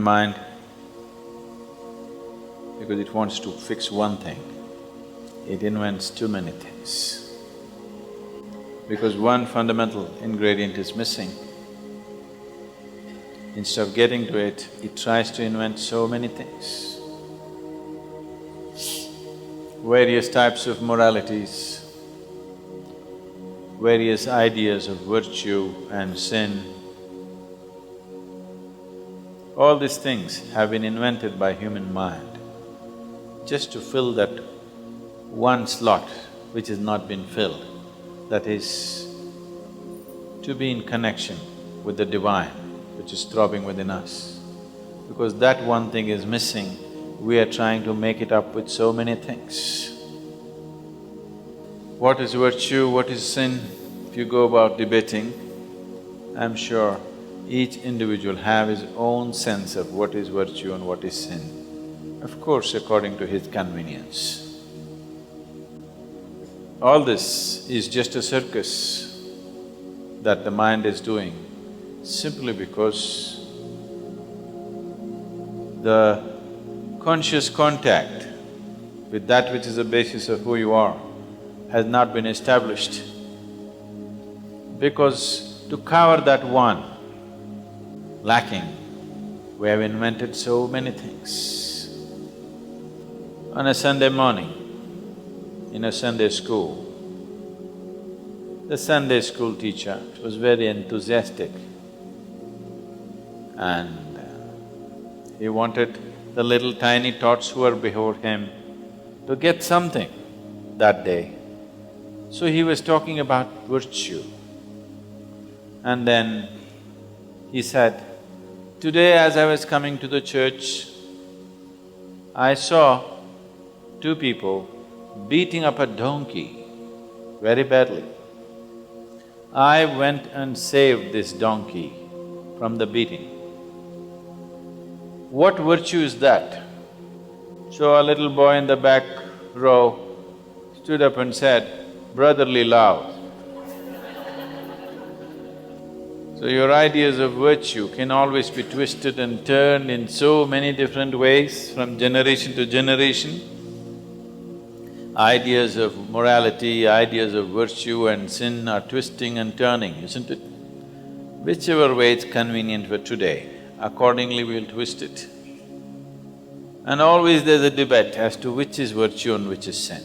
mind, because it wants to fix one thing, it invents too many things. Because one fundamental ingredient is missing, instead of getting to it, it tries to invent so many things. Various types of moralities, various ideas of virtue and sin. All these things have been invented by human mind just to fill that one slot which has not been filled, that is, to be in connection with the divine which is throbbing within us. Because that one thing is missing, we are trying to make it up with so many things. What is virtue, what is sin? If you go about debating, I'm sure each individual have his own sense of what is virtue and what is sin, of course according to his convenience. All this is just a circus that the mind is doing simply because the conscious contact with that which is the basis of who you are has not been established. Because to cover that one lacking, we have invented so many things. On a Sunday morning, in a Sunday school, the Sunday school teacher was very enthusiastic and he wanted the little tiny tots who were before him to get something that day. So he was talking about virtue. And then he said, "Today as I was coming to the church, I saw two people beating up a donkey very badly. I went and saved this donkey from the beating. What virtue is that?" So a little boy in the back row stood up and said, "Brotherly love." So your ideas of virtue can always be twisted and turned in so many different ways from generation to generation. Ideas of morality, ideas of virtue and sin are twisting and turning, isn't it? Whichever way it's convenient for today, accordingly we'll twist it. And always there's a debate as to which is virtue and which is sin.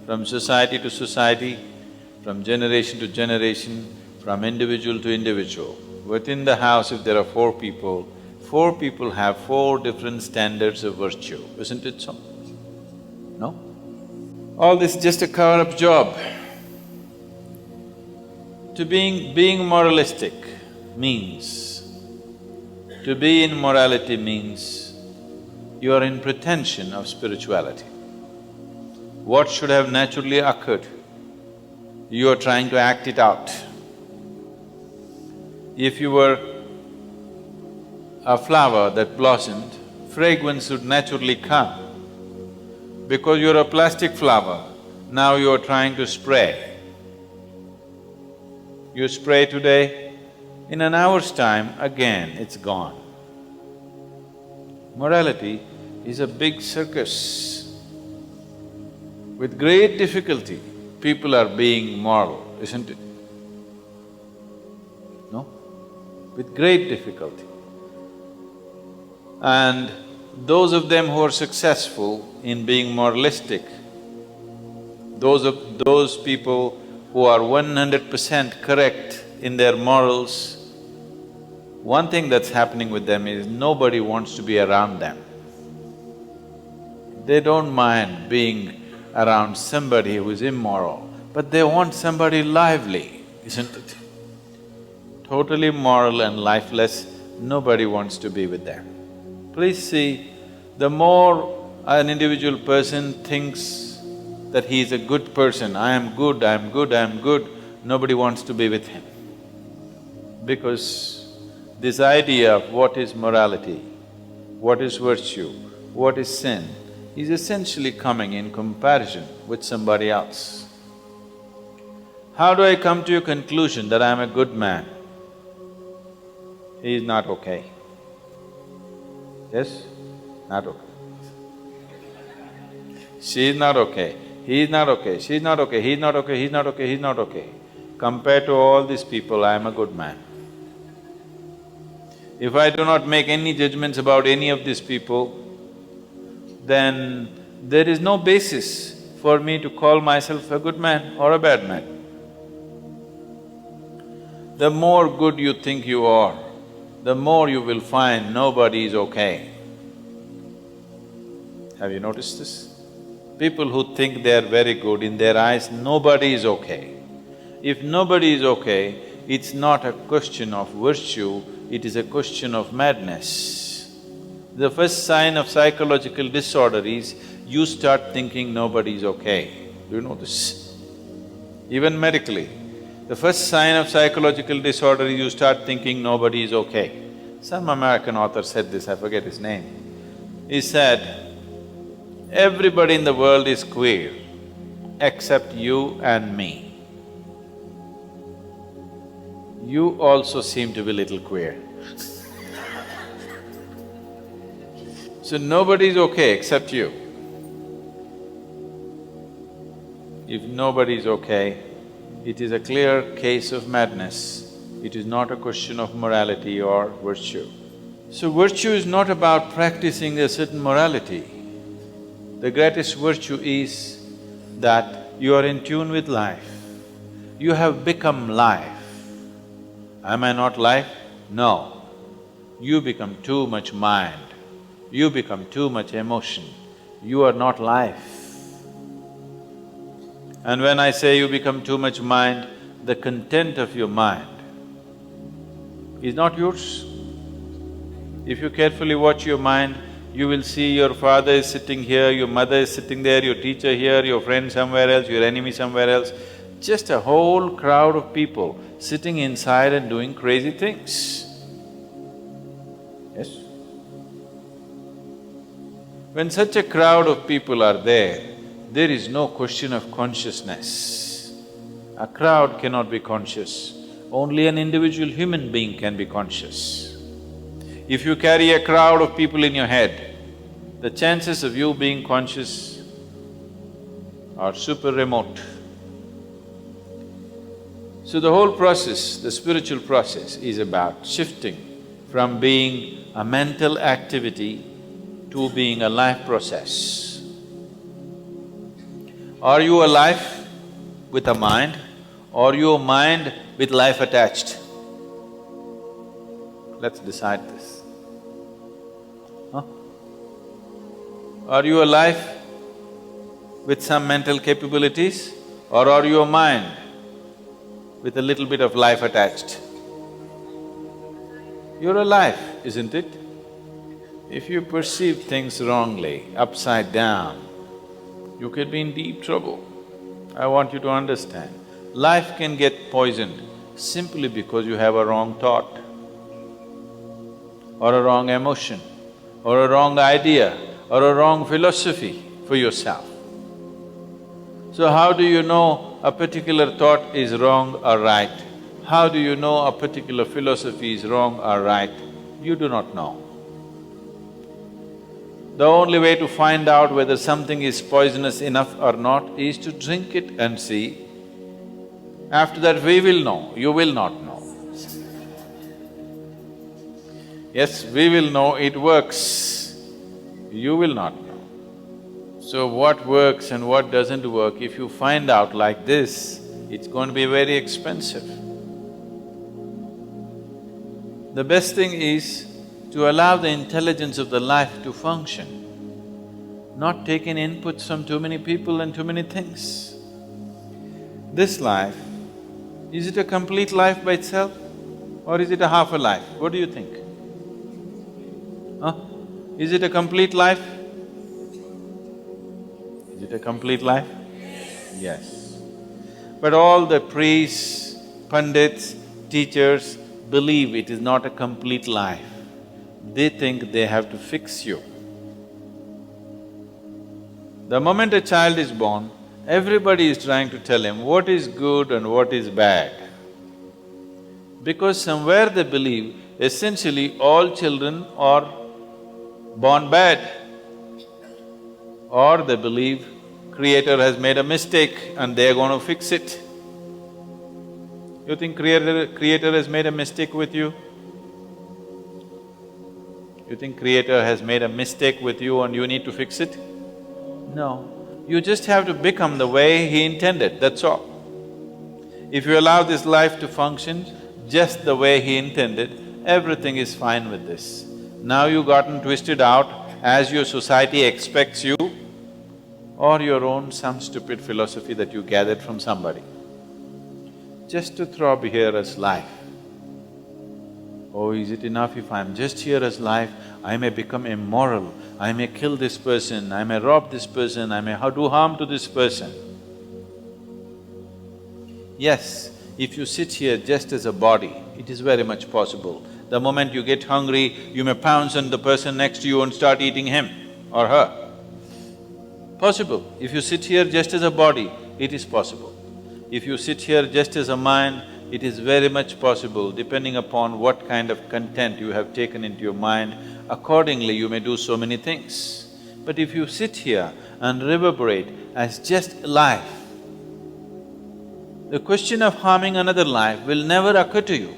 From society to society, from generation to generation, from individual to individual. Within the house, if there are four people have four different standards of virtue, isn't it so? No? All this is just a cover-up job. Being moralistic means, to be in morality means you are in pretension of spirituality. What should have naturally occurred, you are trying to act it out. If you were a flower that blossomed, fragrance would naturally come. Because you're a plastic flower, now you're trying to spray. You spray today, in an hour's time, again it's gone. Morality is a big circus. With great difficulty, people are being moral, isn't it? No? With great difficulty. And those of them who are successful in being moralistic, those people who are 100% correct in their morals, one thing that's happening with them is nobody wants to be around them. They don't mind being around somebody who is immoral, but they want somebody lively, isn't it? Totally moral and lifeless, nobody wants to be with them. Please see, the more an individual person thinks that he is a good person, I am good, I am good, I am good, nobody wants to be with him. Because this idea of what is morality, what is virtue, what is sin, is essentially coming in comparison with somebody else. How do I come to a conclusion that I am a good man? He is not okay. Yes? Not okay. She is not okay, he is not okay, she is not okay, he is not okay, he is not okay, he is not okay. Compared to all these people, I am a good man. If I do not make any judgments about any of these people, then there is no basis for me to call myself a good man or a bad man. The more good you think you are, the more you will find nobody is okay. Have you noticed this? People who think they are very good, in their eyes nobody is okay. If nobody is okay, it's not a question of virtue, it is a question of madness. The first sign of psychological disorder is you start thinking nobody is okay. Do you know this? Even medically, the first sign of psychological disorder is you start thinking nobody is okay. Some American author said this, I forget his name. He said, everybody in the world is queer except you and me. You also seem to be little queer. So nobody is okay except you. If nobody is okay, it is a clear case of madness. It is not a question of morality or virtue. So virtue is not about practicing a certain morality. The greatest virtue is that you are in tune with life. You have become life. Am I not life? No. You become too much mind. You become too much emotion. You are not life. And when I say you become too much mind, the content of your mind is not yours. If you carefully watch your mind, you will see your father is sitting here, your mother is sitting there, your teacher here, your friend somewhere else, your enemy somewhere else. Just a whole crowd of people sitting inside and doing crazy things. Yes? When such a crowd of people are there is no question of consciousness. A crowd cannot be conscious, only an individual human being can be conscious. If you carry a crowd of people in your head, the chances of you being conscious are super remote. So the whole process, the spiritual process, is about shifting from being a mental activity to being a life process. Are you a life with a mind, or you a mind with life attached? Let's decide this. Huh? Are you a life with some mental capabilities, or are you a mind with a little bit of life attached? You're a life, isn't it? If you perceive things wrongly, upside down, you could be in deep trouble. I want you to understand, life can get poisoned simply because you have a wrong thought, or a wrong emotion, or a wrong idea, or a wrong philosophy for yourself. So how do you know a particular thought is wrong or right? How do you know a particular philosophy is wrong or right? You do not know. The only way to find out whether something is poisonous enough or not is to drink it and see. After that we will know, you will not know. Yes, we will know it works, you will not know. So what works and what doesn't work, if you find out like this, it's going to be very expensive. The best thing is to allow the intelligence of the life to function, not take in inputs from too many people and too many things. This life, is it a complete life by itself, or is it a half a life? What do you think? Huh? Is it a complete life? Is it a complete life? Yes. But all the priests, pundits, teachers believe it is not a complete life. They think they have to fix you. The moment a child is born, everybody is trying to tell him what is good and what is bad. Because somewhere they believe essentially all children are born bad, or they believe Creator has made a mistake and they're going to fix it. You think Creator has made a mistake with you? You think Creator has made a mistake with you and you need to fix it? No. You just have to become the way He intended, that's all. If you allow this life to function just the way He intended, everything is fine with this. Now you've gotten twisted out as your society expects you, or your own some stupid philosophy that you gathered from somebody. Just to throb here as life. Oh, is it enough if I'm just here as life? I may become immoral, I may kill this person, I may rob this person, I may do harm to this person. Yes, if you sit here just as a body, it is very much possible. The moment you get hungry, you may pounce on the person next to you and start eating him or her. Possible. If you sit here just as a body, it is possible. If you sit here just as a mind, it is very much possible, depending upon what kind of content you have taken into your mind, accordingly you may do so many things. But if you sit here and reverberate as just life, the question of harming another life will never occur to you.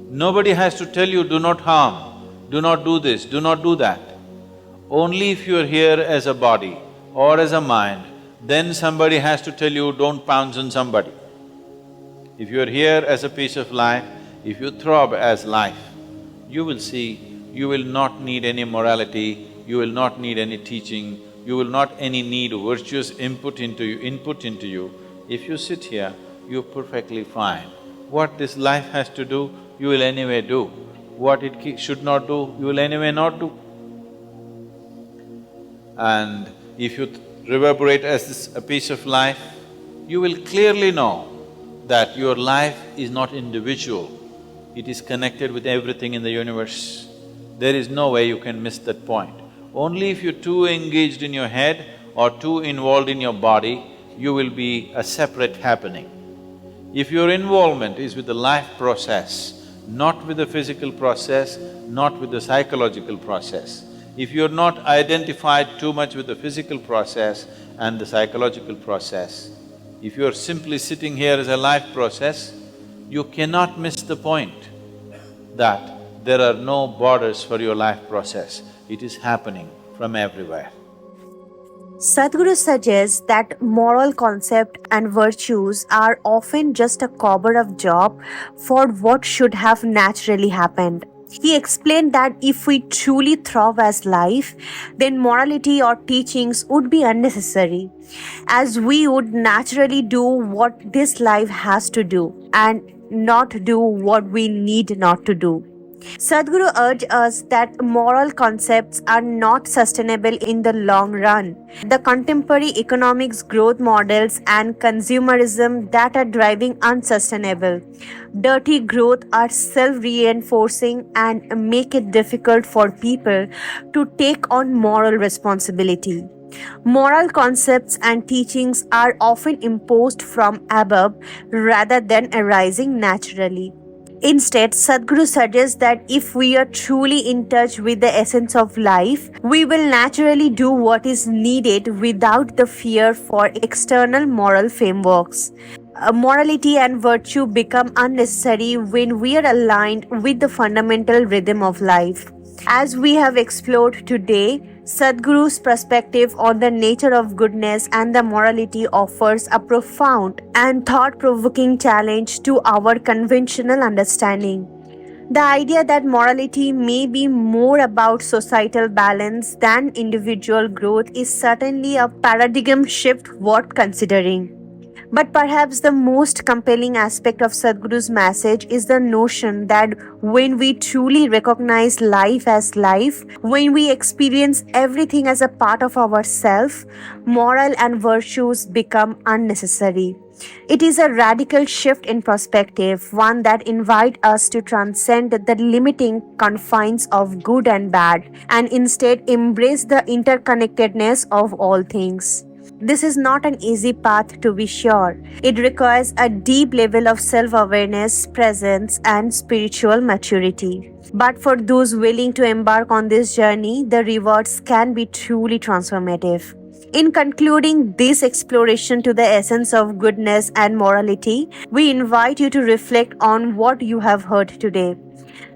Nobody has to tell you, do not harm, do not do this, do not do that. Only if you're here as a body or as a mind, then somebody has to tell you, don't pounce on somebody. If you're here as a piece of life, if you throb as life, you will see, you will not need any morality, you will not need any teaching, you will not any need virtuous input into you. If you sit here, you're perfectly fine. What this life has to do, you will anyway do. What it should not do, you will anyway not do. And if you reverberate as a piece of life, you will clearly know that your life is not individual, it is connected with everything in the universe. There is no way you can miss that point. Only if you're too engaged in your head or too involved in your body, you will be a separate happening. If your involvement is with the life process, not with the physical process, not with the psychological process, if you're not identified too much with the physical process and the psychological process, if you're simply sitting here as a life process, you cannot miss the point that there are no borders for your life process. It is happening from everywhere. Sadhguru suggests that moral concept and virtues are often just a cover of job for what should have naturally happened. He explained that if we truly thrive as life, then morality or teachings would be unnecessary, as we would naturally do what this life has to do and not do what we need not to do. Sadhguru urged us that moral concepts are not sustainable in the long run. The contemporary economics growth models and consumerism that are driving unsustainable. Dirty growth are self-reinforcing and make it difficult for people to take on moral responsibility. Moral concepts and teachings are often imposed from above rather than arising naturally. Instead, Sadhguru suggests that if we are truly in touch with the essence of life, we will naturally do what is needed without the fear for external moral frameworks. Morality and virtue become unnecessary when we are aligned with the fundamental rhythm of life. As we have explored today, Sadhguru's perspective on the nature of goodness and the morality offers a profound and thought-provoking challenge to our conventional understanding. The idea that morality may be more about societal balance than individual growth is certainly a paradigm shift worth considering. But perhaps the most compelling aspect of Sadhguru's message is the notion that when we truly recognize life as life, when we experience everything as a part of ourself, moral and virtues become unnecessary. It is a radical shift in perspective, one that invites us to transcend the limiting confines of good and bad and instead embrace the interconnectedness of all things. This is not an easy path, to be sure. It requires a deep level of self-awareness, presence, and spiritual maturity. But for those willing to embark on this journey, the rewards can be truly transformative. In concluding this exploration to the essence of goodness and morality, we invite you to reflect on what you have heard today.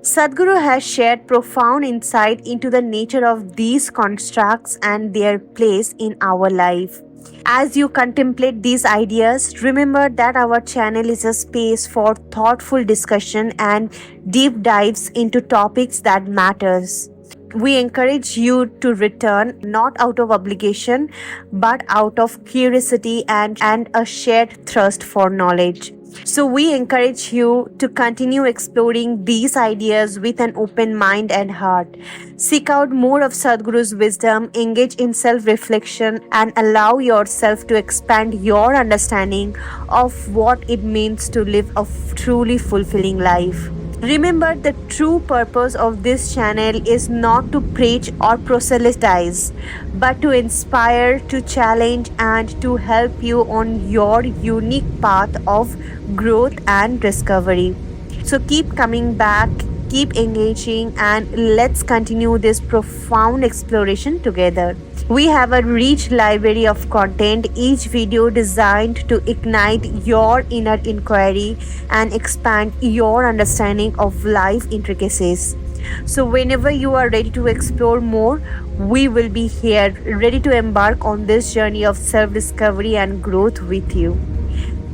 Sadhguru has shared profound insight into the nature of these constructs and their place in our life. As you contemplate these ideas, remember that our channel is a space for thoughtful discussion and deep dives into topics that matters. We encourage you to return not out of obligation but out of curiosity and a shared thirst for knowledge. So, we encourage you to continue exploring these ideas with an open mind and heart. Seek out more of Sadhguru's wisdom, engage in self reflection, and allow yourself to expand your understanding of what it means to live a truly fulfilling life. Remember, the true purpose of this channel is not to preach or proselytize, but to inspire, to challenge, and to help you on your unique path of growth and discovery. So keep coming back, keep engaging, and let's continue this profound exploration together. We have a rich library of content, each video designed to ignite your inner inquiry and expand your understanding of life intricacies. So, whenever you are ready to explore more, we will be here ready to embark on this journey of self discovery and growth with you.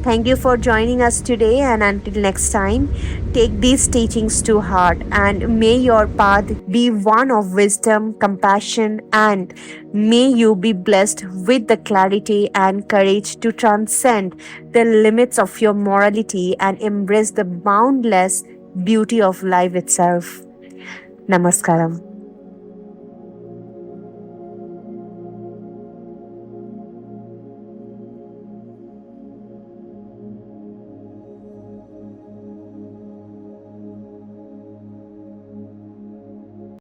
Thank you for joining us today, and until next time, take these teachings to heart and may your path be one of wisdom, compassion, and may you be blessed with the clarity and courage to transcend the limits of your morality and embrace the boundless beauty of life itself. Namaskaram.